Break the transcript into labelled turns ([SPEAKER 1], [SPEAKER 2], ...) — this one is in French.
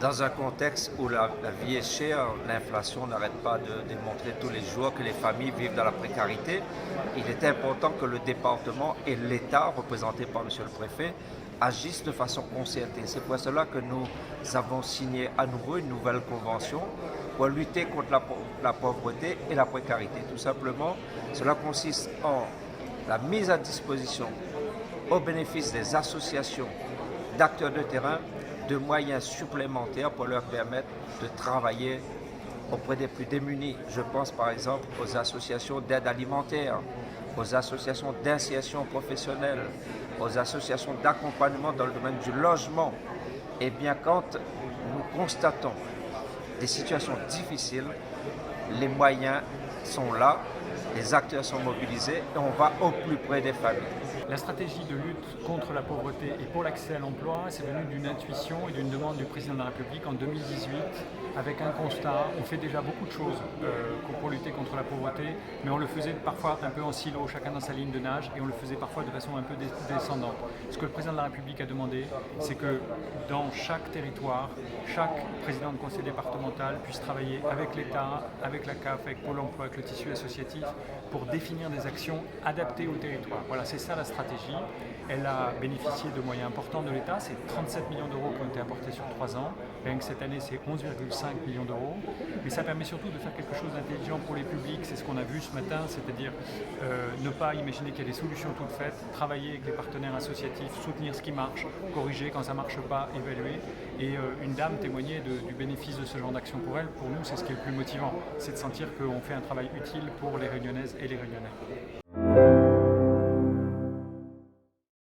[SPEAKER 1] Dans un contexte où la vie est chère, l'inflation n'arrête pas de démontrer tous les jours que les familles vivent dans la précarité, il est important que le département et l'État, représentés par Monsieur le Préfet, agissent de façon concertée. C'est pour cela que nous avons signé à nouveau une nouvelle convention pour lutter contre la pauvreté et la précarité. Tout simplement, cela consiste en la mise à disposition au bénéfice des associations d'acteurs de terrain de moyens supplémentaires pour leur permettre de travailler auprès des plus démunis. Je pense par exemple aux associations d'aide alimentaire, aux associations d'insertion professionnelle, aux associations d'accompagnement dans le domaine du logement. Et bien quand nous constatons des situations difficiles, les moyens sont là, les acteurs sont mobilisés et on va au plus près des familles.
[SPEAKER 2] La stratégie de lutte contre la pauvreté et pour l'accès à l'emploi, c'est venu d'une intuition et d'une demande du président de la République en 2018 avec un constat. On fait déjà beaucoup de choses pour lutter contre la pauvreté, mais on le faisait parfois un peu en silo, chacun dans sa ligne de nage, et on le faisait parfois de façon un peu descendante. Ce que le président de la République a demandé, c'est que dans chaque territoire, chaque président de conseil départemental puisse travailler avec l'État, avec la CAF, avec Pôle emploi, avec le tissu associatif, pour définir des actions adaptées au territoire. Voilà, c'est ça la stratégie. Elle a bénéficié de moyens importants de l'État, c'est 37 millions d'euros qui ont été apportés sur 3 ans. Rien que cette année, c'est 11,5 millions d'euros. Mais ça permet surtout de faire quelque chose d'intelligent pour les publics. C'est ce qu'on a vu ce matin, c'est-à-dire ne pas imaginer qu'il y a des solutions toutes faites, travailler avec les partenaires associatifs, soutenir ce qui marche, corriger quand ça ne marche pas, évaluer. Et une dame témoignait du bénéfice de ce genre d'action pour elle. Pour nous, c'est ce qui est le plus motivant, c'est de sentir qu'on fait un travail utile pour les Réunionnaises et les Réunionnais.